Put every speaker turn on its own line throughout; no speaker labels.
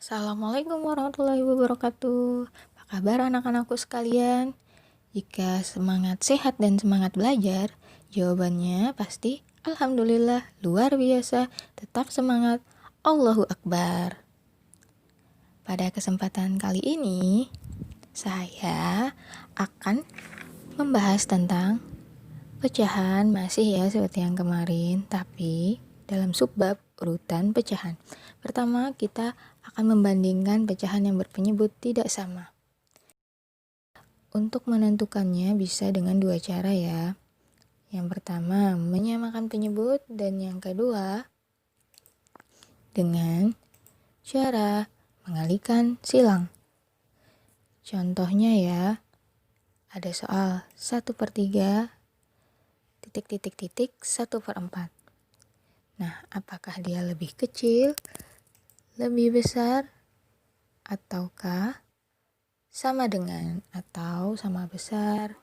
Assalamualaikum warahmatullahi wabarakatuh. Apa kabar anak-anakku sekalian? Jika semangat sehat dan semangat belajar, jawabannya pasti Alhamdulillah, luar biasa, tetap semangat, Allahu Akbar. Pada kesempatan kali ini, saya akan membahas tentang pecahan, masih ya seperti yang kemarin, tapi dalam subbab urutan pecahan. Pertama, kita akan membandingkan pecahan yang berpenyebut tidak sama. Untuk menentukannya bisa dengan dua cara ya. Yang pertama, menyamakan penyebut, dan yang kedua, dengan cara mengalihkan silang. Contohnya ya, ada soal 1/3 1/4. Nah, apakah dia lebih kecil, lebih besar, ataukah sama dengan atau sama besar?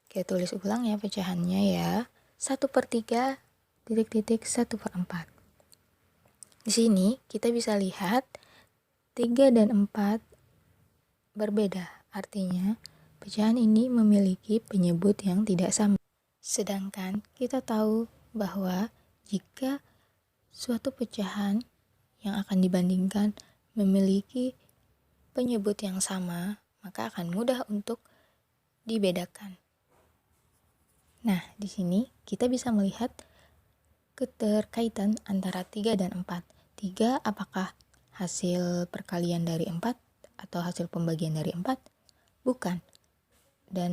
Oke, tulis ulang ya pecahannya ya. 1/3 1/4. Di sini kita bisa lihat 3 dan 4 berbeda. Artinya pecahan ini memiliki penyebut yang tidak sama. Sedangkan kita tahu bahwa jika suatu pecahan yang akan dibandingkan memiliki penyebut yang sama, maka akan mudah untuk dibedakan. Nah, di sini kita bisa melihat keterkaitan antara 3 dan 4. 3 apakah hasil perkalian dari 4 atau hasil pembagian dari 4? Bukan. Dan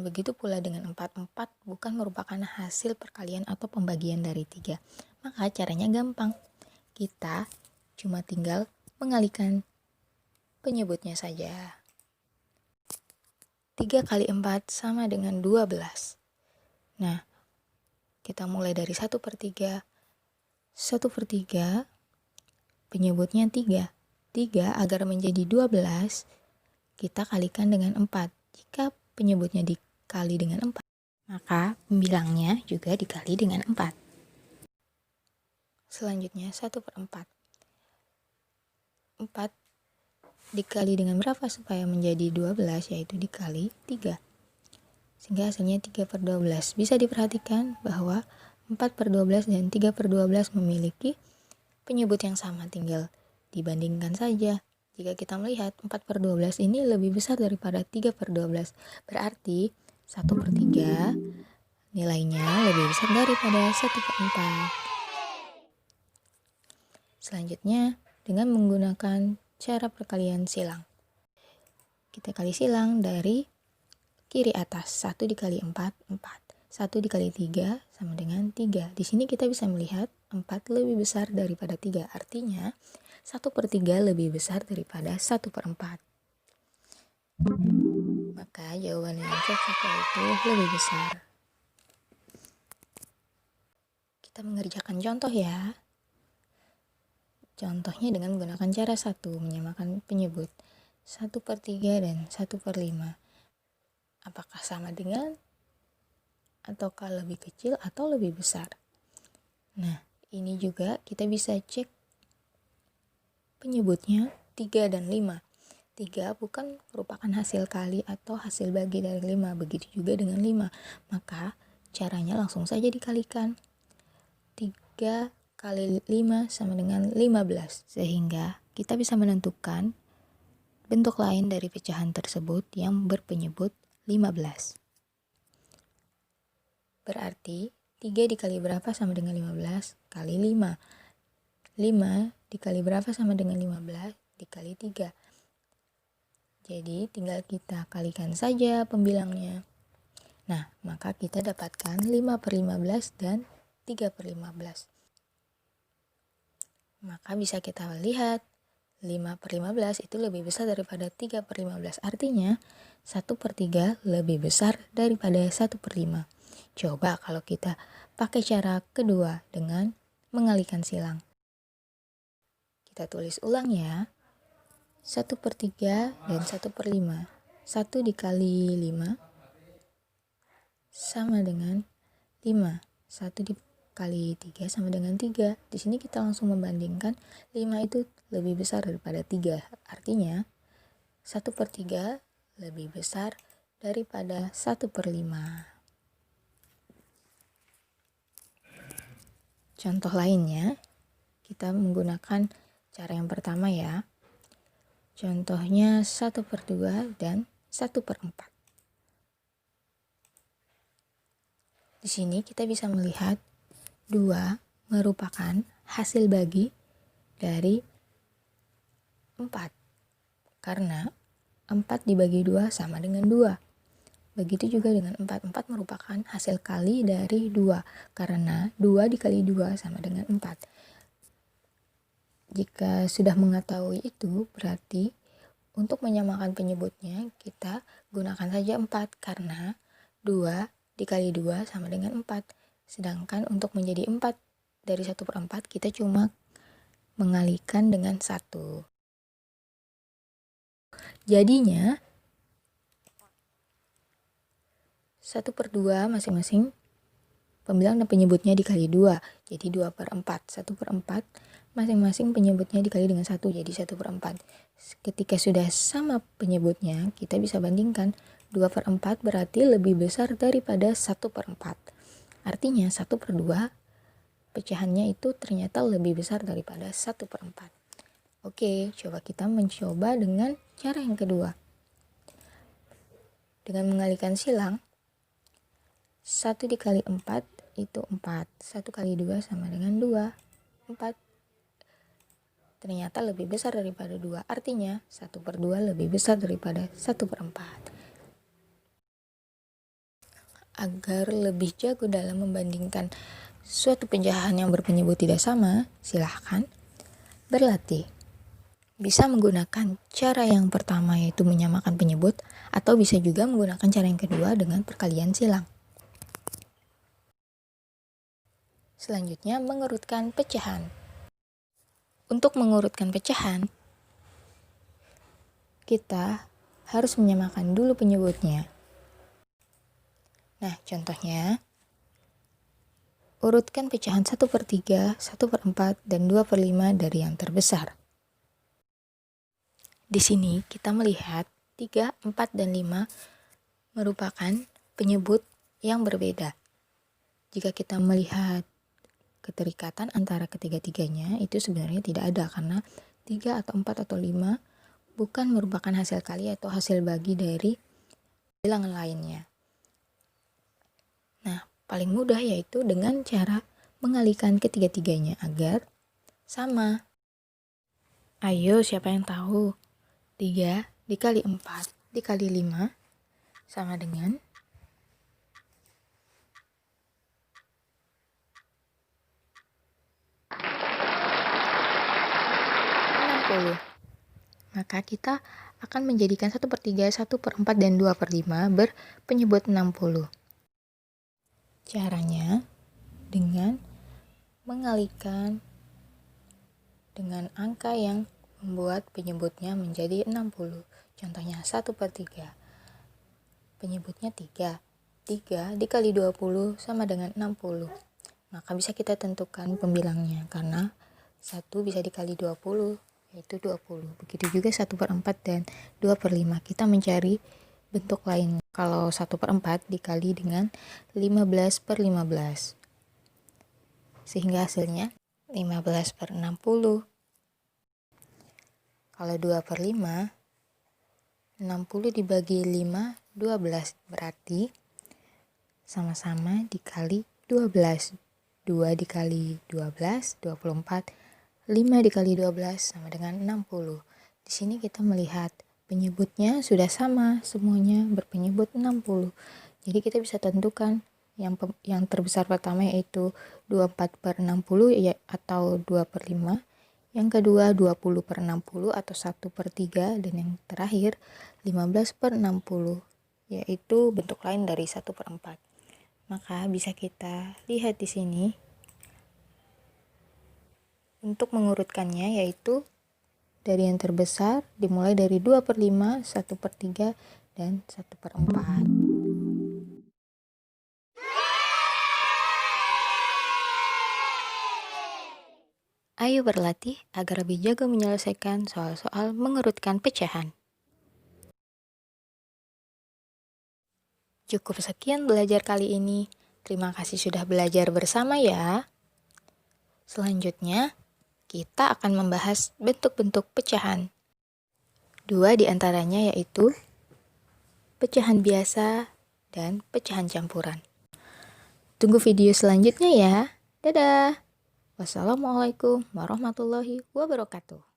begitu pula dengan 4. 4 bukan merupakan hasil perkalian atau pembagian dari 3. Maka caranya gampang. Kita cuma tinggal mengalihkan penyebutnya saja. 3 kali 4 sama dengan 12. Nah, kita mulai dari 1/3. 1/3 penyebutnya 3. 3 agar menjadi 12, kita kalikan dengan 4. Jika penyebutnya dikali dengan 4, maka pembilangnya juga dikali dengan 4. Selanjutnya 1/4. 4 dikali dengan berapa supaya menjadi 12, yaitu dikali 3. Sehingga hasilnya 3/12. Bisa diperhatikan bahwa 4/12 dan 3/12 memiliki penyebut yang sama, tinggal dibandingkan saja. Jika kita melihat 4/12 ini lebih besar daripada 3/12, berarti 1/3 nilainya lebih besar daripada 1/4. Selanjutnya, dengan menggunakan cara perkalian silang. Kita kali silang dari kiri atas. 1 dikali 4, 4. 1 dikali 3 sama dengan 3. Di sini kita bisa melihat 4 lebih besar daripada 3. Artinya 1/3 lebih besar daripada 1/4. Maka jawaban yang cocok yaitu lebih besar. Kita mengerjakan contoh ya. Contohnya dengan menggunakan cara 1, menyamakan penyebut. 1/3 dan 1/5. Apakah sama dengan ataukah lebih kecil atau lebih besar? Nah, ini juga kita bisa cek penyebutnya 3 dan 5. 3 bukan merupakan hasil kali atau hasil bagi dari 5. Begitu juga dengan 5. Maka caranya langsung saja dikalikan. 3 kali 5 sama dengan 15. Sehingga kita bisa menentukan bentuk lain dari pecahan tersebut yang berpenyebut 15. Berarti 3 dikali berapa sama dengan 15? Kali 5. 5 dikali berapa sama dengan 15? Dikali 3. Jadi tinggal kita kalikan saja pembilangnya. Nah, maka kita dapatkan 5/15 dan 3/15. Maka bisa kita lihat 5/15 itu lebih besar daripada 3/15. Artinya 1/3 lebih besar daripada 1/5. Coba kalau kita pakai cara kedua dengan mengalihkan silang. Kita tulis ulang ya. 1/3 dan 1/5. 1 dikali 5 sama dengan 5. 1 dikali kali 3 sama dengan 3. Di sini kita langsung membandingkan 5 itu lebih besar daripada 3. Artinya 1/3 lebih besar daripada 1/5. Contoh lainnya, kita menggunakan cara yang pertama ya. Contohnya 1/2 dan 1/4. Di sini kita bisa melihat 2 merupakan hasil bagi dari 4. Karena 4 dibagi 2 sama dengan 2. Begitu juga dengan 4. 4 merupakan hasil kali dari 2. Karena 2 dikali 2 sama dengan 4. Jika sudah mengetahui itu, berarti untuk menyamakan penyebutnya kita gunakan saja 4. Karena 2 dikali 2 sama dengan 4. Sedangkan untuk menjadi 4 dari 1/4 kita cuma mengalikan dengan 1. Jadinya 1/2 masing-masing pembilang dan penyebutnya dikali 2. Jadi 2/4. 1/4 masing-masing penyebutnya dikali dengan 1. Jadi 1/4. Ketika sudah sama penyebutnya, kita bisa bandingkan 2/4 berarti lebih besar daripada 1/4. Artinya 1/2 pecahannya itu ternyata lebih besar daripada 1/4. Oke, coba kita mencoba dengan cara yang kedua. Dengan mengalihkan silang, 1 dikali 4 itu 4. 1 kali 2 sama dengan 2. 4. Ternyata lebih besar daripada 2. Artinya 1/2 lebih besar daripada 1/4. Agar lebih jago dalam membandingkan suatu pecahan yang berpenyebut tidak sama, silahkan berlatih. Bisa menggunakan cara yang pertama yaitu menyamakan penyebut, atau bisa juga menggunakan cara yang kedua dengan perkalian silang. Selanjutnya, mengurutkan pecahan. Untuk mengurutkan pecahan, kita harus menyamakan dulu penyebutnya. Nah, contohnya, urutkan pecahan 1/3, 1/4, dan 2/5 dari yang terbesar. Di sini kita melihat 3, 4, dan 5 merupakan penyebut yang berbeda. Jika kita melihat keterikatan antara ketiga-tiganya, itu sebenarnya tidak ada karena 3 atau 4 atau 5 bukan merupakan hasil kali atau hasil bagi dari bilangan lainnya. Nah, paling mudah yaitu dengan cara mengalihkan ketiga-tiganya agar sama. Ayo, siapa yang tahu? 3 dikali 4 dikali 5 sama dengan 60. Maka kita akan menjadikan 1/3, 1/4, dan 2/5 berpenyebut 60. Caranya dengan mengalihkan dengan angka yang membuat penyebutnya menjadi 60. Contohnya 1/3. Penyebutnya 3. 3 dikali 20 sama dengan 60. Maka bisa kita tentukan pembilangnya karena 1 bisa dikali 20 yaitu 20. Begitu juga 1/4 dan 2/5. Kita mencari bentuk lain. Kalau 1/4 dikali dengan 15/15. Sehingga hasilnya 15/60. Kalau 2/5, 60 dibagi 5, 12. Berarti sama-sama dikali 12. 2 dikali 12, 24. 5 dikali 12 sama dengan 60. Di sini kita melihat penyebutnya sudah sama, semuanya berpenyebut 60. Jadi kita bisa tentukan yang terbesar pertama yaitu 24/60 ya, atau 2/5. Yang kedua 20/60 atau 1/3, dan yang terakhir 15/60 yaitu bentuk lain dari 1/4. Maka bisa kita lihat di sini untuk mengurutkannya yaitu dari yang terbesar dimulai dari 2/5, 1/3, dan 1/4. Ayo berlatih agar lebih jago menyelesaikan soal-soal mengurutkan pecahan. Cukup sekian belajar kali ini. Terima kasih sudah belajar bersama ya. Selanjutnya, kita akan membahas bentuk-bentuk pecahan. 2 di antaranya yaitu pecahan biasa dan pecahan campuran. Tunggu video selanjutnya ya. Dadah. Wassalamualaikum warahmatullahi wabarakatuh.